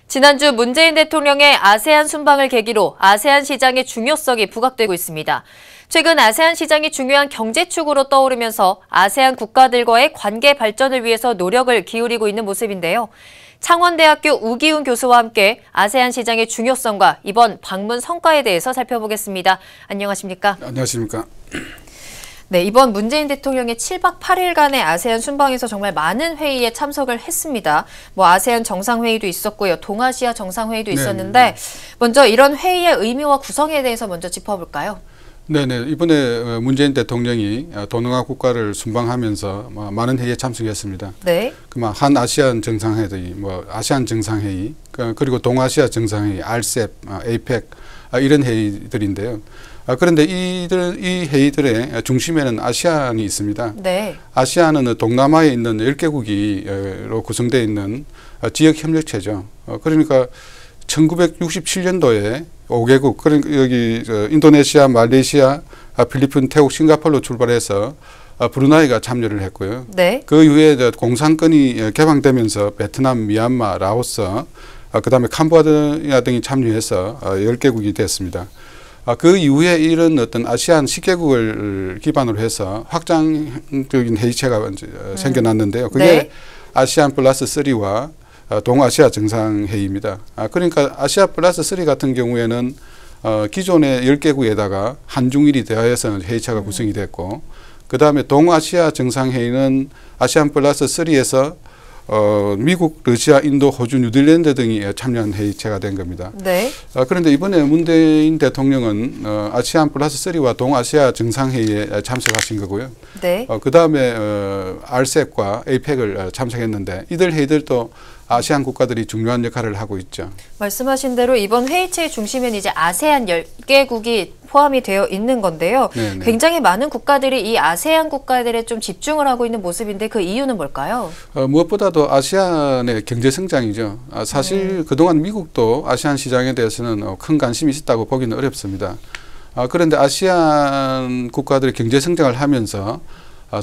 지난주 문재인 대통령의 아세안 순방을 계기로 아세안 시장의 중요성이 부각되고 있습니다. 최근 아세안 시장이 중요한 경제축으로 떠오르면서 아세안 국가들과의 관계 발전을 위해서 노력을 기울이고 있는 모습인데요. 창원대학교 우기훈 교수와 함께 아세안 시장의 중요성과 이번 방문 성과에 대해서 살펴보겠습니다. 안녕하십니까? 안녕하십니까? 네, 이번 문재인 대통령의 7박 8일간의 아세안 순방에서 정말 많은 회의에 참석을 했습니다. 아세안 정상회의도 있었고요. 동아시아 정상회의도 있었는데 먼저 이런 회의의 의미와 구성에 대해서 먼저 짚어볼까요? 네네. 이번에 문재인 대통령이 동남아 국가를 순방하면서 많은 회의에 참석했습니다. 네. 한 아시안 정상회의, 아시안 정상회의, 그리고 동아시아 정상회의, RCEP, APEC 이런 회의들인데요. 그런데 이 회의들의 중심에는 아시안이 있습니다. 네. 아시안은 동남아에 있는 10개국으로 구성되어 있는 지역협력체죠. 그러니까 1967년도에 5개국, 그러니까 여기 인도네시아, 말레이시아, 필리핀, 태국, 싱가포르로 출발해서 브루나이가 참여를 했고요. 네. 그 이후에 공산권이 개방되면서 베트남, 미얀마, 라오스, 그다음에 캄보디아 등이 참여해서 10개국이 됐습니다. 그 이후에 이런 어떤 아시안 10개국을 기반으로 해서 확장적인 회의체가 생겨났는데요. 그게 네. 아시안 플러스 3와 동아시아 정상회의입니다. 그러니까 아시아 플러스 3 같은 경우에는 기존의 10개국에다가 한중일이 대하여서 회의체가 구성이 됐고, 그 다음에 동아시아 정상회의는 아시안 플러스 3에서 미국, 러시아, 인도, 호주, 뉴질랜드 등이 참여한 회의체가 된 겁니다. 네. 그런데 이번에 문재인 대통령은 아시안 플러스 3와 동아시아 정상회의에 참석하신 거고요. 네. 그 다음에 RCEP과 APEC을 참석했는데 이들 회의들도 아시안 국가들이 중요한 역할을 하고 있죠. 말씀하신 대로 이번 회의체의 중심에는 이제 아세안 10개국이 포함이 되어 있는 건데요. 네네. 굉장히 많은 국가들이 이 아세안 국가들에 좀 집중을 하고 있는 모습인데 그 이유는 뭘까요? 무엇보다도 아시안의 경제 성장이죠. 사실 그동안 미국도 아시안 시장에 대해서는 큰 관심이 있었다고 보기는 어렵습니다. 그런데 아시안 국가들이 경제 성장을 하면서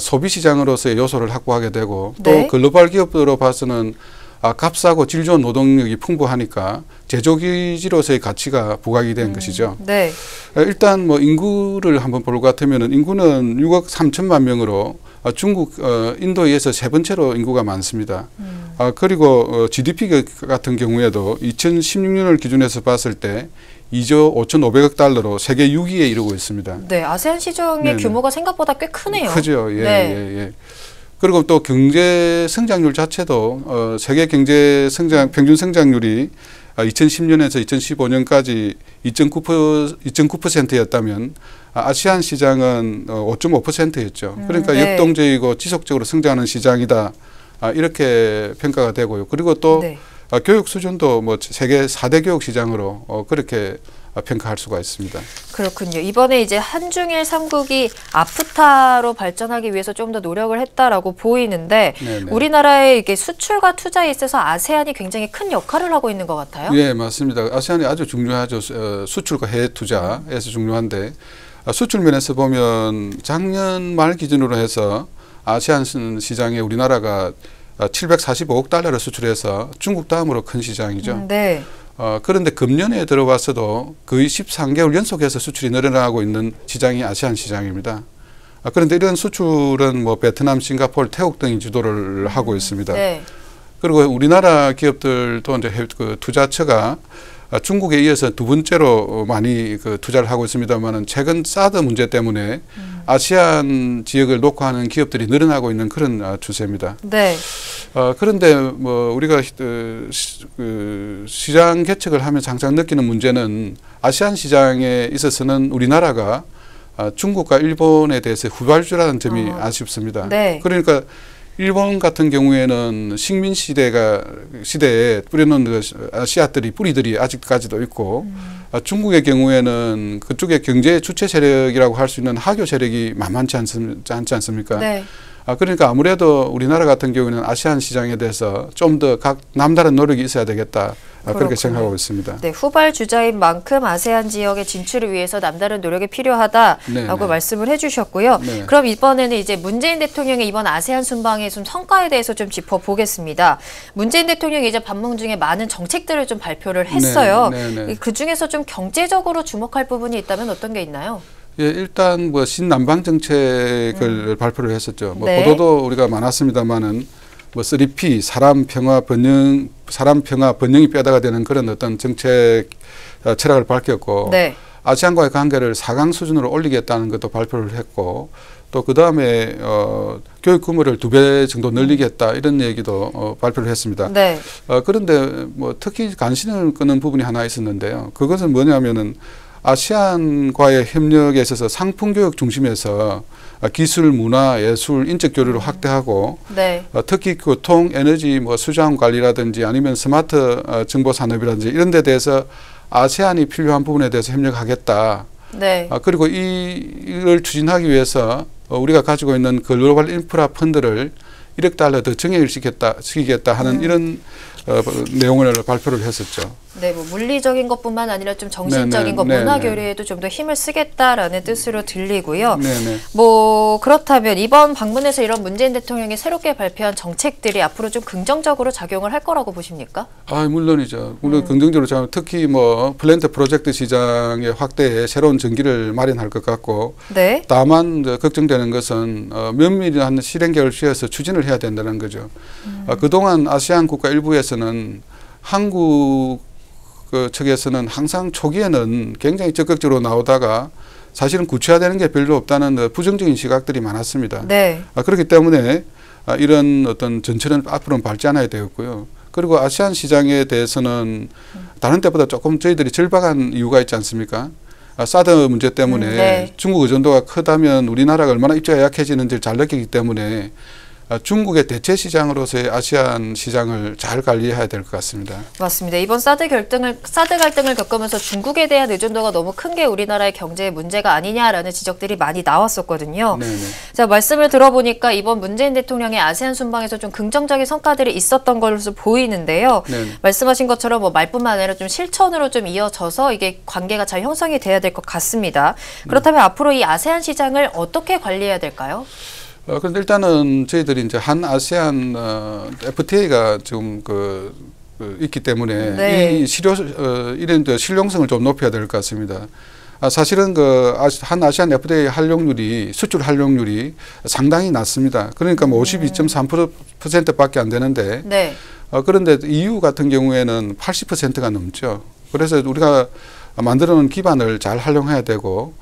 소비 시장으로서의 요소를 확보하게 되고 또 네. 글로벌 기업으로 봐서는 값싸고 질 좋은 노동력이 풍부하니까 제조기지로서의 가치가 부각이 된 것이죠. 네. 일단 인구를 한번 볼 것 같으면 인구는 6억 3천만 명으로 중국, 인도에 의해서 세 번째로 인구가 많습니다. 그리고 GDP 같은 경우에도 2016년을 기준해서 봤을 때 2조 5,500억 달러로 세계 6위에 이르고 있습니다. 네, 아세안 시장의 네네. 규모가 생각보다 꽤 크네요. 크죠. 예, 네. 예. 그리고 또 경제 성장률 자체도 세계 경제 성장 평균 성장률이 2010년에서 2015년까지 2.9%였다면 아시안 시장은 5.5%였죠. 그러니까 네. 역동적이고 지속적으로 성장하는 시장이다. 이렇게 평가가 되고요. 그리고 또 네. 교육 수준도 세계 4대 교육 시장으로 그렇게 평가할 수가 있습니다. 그렇군요. 이번에 이제 한중일 3국이 아프타로 발전하기 위해서 좀 더 노력을 했다라고 보이는데 네네. 우리나라의 이게 수출과 투자에 있어서 아세안이 굉장히 큰 역할을 하고 있는 것 같아요. 네, 맞습니다. 아세안이 아주 중요하죠. 수출과 해외 투자에서 중요한데 수출 면에서 보면 작년 말 기준으로 해서 아세안 시장에 우리나라가 745억 달러를 수출해서 중국 다음으로 큰 시장이죠. 네. 그런데 금년에 들어와서도 거의 13개월 연속해서 수출이 늘어나고 있는 시장이 아시안 시장입니다. 그런데 이런 수출은 베트남, 싱가포르, 태국 등이 주도를 하고 있습니다. 네. 그리고 우리나라 기업들도 이제 투자처가 중국에 이어서 두 번째로 많이 투자를 하고 있습니다만은 최근 사드 문제 때문에 아시안 지역을 녹화하는 기업들이 늘어나고 있는 그런 추세입니다. 네. 그런데 우리가 시장 개척을 하면서 항상 느끼는 문제는 아시안 시장에 있어서는 우리나라가 중국과 일본에 대해서 후발주라는 점이 아쉽습니다. 네. 그러니까 일본 같은 경우에는 식민 시대에 뿌려놓은 씨앗들이 뿌리들이 아직까지도 있고 중국의 경우에는 그쪽의 경제 주체 세력이라고 할 수 있는 하교 세력이 만만치 않지 않습니까? 네. 그러니까 아무래도 우리나라 같은 경우에는 아시안 시장에 대해서 좀 더 각 남다른 노력이 있어야 되겠다. 그렇게 생각하고 있습니다. 네, 후발 주자인 만큼 아세안 지역의 진출을 위해서 남다른 노력이 필요하다라고 네네. 말씀을 해주셨고요. 네. 그럼 이번에는 이제 문재인 대통령의 이번 아세안 순방의 좀 성과에 대해서 좀 짚어보겠습니다. 문재인 대통령이 이제 방문 중에 많은 정책들을 좀 발표를 했어요. 네네. 그 중에서 좀 경제적으로 주목할 부분이 있다면 어떤 게 있나요? 예, 일단 뭐 신남방 정책을 발표를 했었죠. 뭐 네. 보도도 우리가 많았습니다만은 뭐 3P 사람 평화 번영이 뼈다가 되는 그런 어떤 정책 철학을 밝혔고 네. 아시안과의 관계를 4강 수준으로 올리겠다는 것도 발표를 했고 또 그 다음에 교육 규모를 2배 정도 늘리겠다 이런 얘기도 발표를 했습니다. 네. 그런데 뭐 특히 관심을 끄는 부분이 하나 있었는데요. 그것은 뭐냐면은 아시안과의 협력에 있어서 상품교육 중심에서 기술, 문화, 예술, 인적 교류를 확대하고 네. 특히 교통, 에너지, 뭐 수자원 관리라든지 아니면 스마트 정보 산업이라든지 이런 데 대해서 아세안이 필요한 부분에 대해서 협력하겠다. 네. 그리고 이를 추진하기 위해서 우리가 가지고 있는 글로벌 인프라 펀드를 1억 달러 더 증액을 시키겠다 하는 이런 내용을 발표를 했었죠. 네, 뭐 물리적인 것뿐만 아니라 좀 정신적인 것, 문화 교류에도 좀 더 힘을 쓰겠다라는 뜻으로 들리고요. 네네. 뭐 그렇다면 이번 방문에서 이런 문재인 대통령이 새롭게 발표한 정책들이 앞으로 좀 긍정적으로 작용을 할 거라고 보십니까? 물론이죠. 물론 긍정적으로 작용. 특히 뭐 플랜트 프로젝트 시장의 확대에 새로운 전기를 마련할 것 같고. 네. 다만 걱정되는 것은 면밀한 실행 계획을 취해서 추진을 해야 된다는 거죠. 그동안 아시안 국가 일부에서는 한국 측에서는 항상 초기에는 굉장히 적극적으로 나오다가 사실은 구체화되는 게 별로 없다는 부정적인 시각들이 많았습니다. 네. 그렇기 때문에 이런 어떤 전철은 앞으로는 밟지 않아야 되었고요. 그리고 아시안 시장에 대해서는 다른 때보다 조금 저희들이 절박한 이유가 있지 않습니까? 사드 문제 때문에 네. 중국 의존도가 크다면 우리나라가 얼마나 입지가 약해지는지를 잘 느끼기 때문에 중국의 대체 시장으로서의 아시안 시장을 잘 관리해야 될 것 같습니다. 맞습니다. 이번 사드 갈등을 겪으면서 중국에 대한 의존도가 너무 큰 게 우리나라의 경제에 문제가 아니냐라는 지적들이 많이 나왔었거든요. 네네. 자, 말씀을 들어보니까 이번 문재인 대통령의 아세안 순방에서 좀 긍정적인 성과들이 있었던 것으로 보이는데요. 네네. 말씀하신 것처럼 뭐 말뿐만 아니라 좀 실천으로 좀 이어져서 이게 관계가 잘 형성이 돼야 될 것 같습니다. 그렇다면 앞으로 이 아세안 시장을 어떻게 관리해야 될까요? 그런데 일단은 저희들이 이제 한 아세안 FTA가 지금 있기 때문에 네. 이런 실용성을 좀 높여야 될 것 같습니다. 사실은 한 아시안 FTA 수출 활용률이 상당히 낮습니다. 그러니까 뭐 52.3%밖에 안 되는데 네. 그런데 EU 같은 경우에는 80%가 넘죠. 그래서 우리가 만들어놓은 기반을 잘 활용해야 되고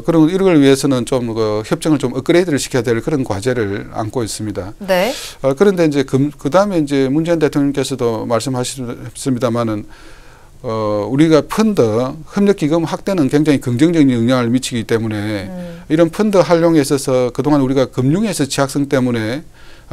그런 이런 걸 위해서는 좀 협정을 좀 업그레이드를 시켜야 될 그런 과제를 안고 있습니다. 네. 그런데 이제 그다음에 이제 문재인 대통령께서도 말씀하셨습니다만은 우리가 펀드 협력기금 확대는 굉장히 긍정적인 영향을 미치기 때문에 이런 펀드 활용에 있어서 그동안 우리가 금융에서 취약성 때문에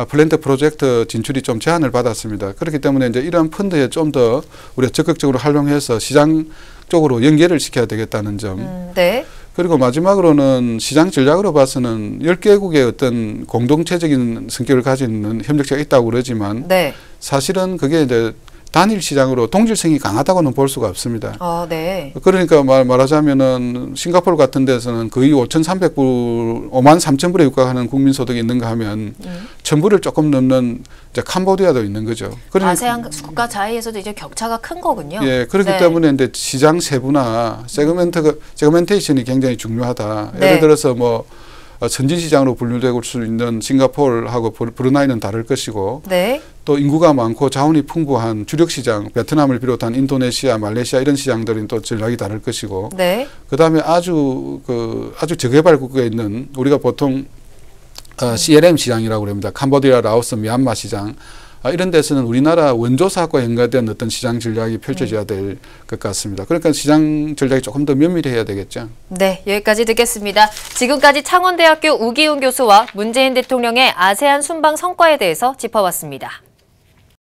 플랜트 프로젝트 진출이 좀 제한을 받았습니다. 그렇기 때문에 이제 이런 펀드에 좀 더 우리가 적극적으로 활용해서 시장 쪽으로 연계를 시켜야 되겠다는 점. 네. 그리고 마지막으로는 시장 전략으로 봐서는 10개국의 어떤 공동체적인 성격을 가지는 협력체가 있다고 그러지만 네. 사실은 그게 이제 단일 시장으로 동질성이 강하다고는 볼 수가 없습니다. 네. 그러니까 말하자면은 싱가포르 같은 데서는 거의 5,300불, 53,000불에 육박하는 국민소득이 있는가 하면 1,000불을 조금 넘는 이제 캄보디아도 있는 거죠. 그러니까 아세안 국가 사이에서도 이제 격차가 큰 거군요. 예, 그렇기 네. 때문에 이제 시장 세분화, 세그멘테이션이 굉장히 중요하다. 네. 예를 들어서 뭐 선진시장으로 분류될 수 있는 싱가포르하고 브루나이는 다를 것이고 네. 또 인구가 많고 자원이 풍부한 주력시장, 베트남을 비롯한 인도네시아, 말레이시아 이런 시장들은 또 전략이 다를 것이고 네. 그다음에 아주 저개발국에 있는 우리가 보통 CLM 시장이라고 합니다. 캄보디아, 라오스, 미얀마 시장 이런 데서는 우리나라 원조 사업과 연관된 어떤 시장 전략이 펼쳐져야 될 것 같습니다. 그러니까 시장 전략이 조금 더 면밀해야 되겠죠. 네, 여기까지 듣겠습니다. 지금까지 창원대학교 우기훈 교수와 문재인 대통령의 아세안 순방 성과에 대해서 짚어봤습니다.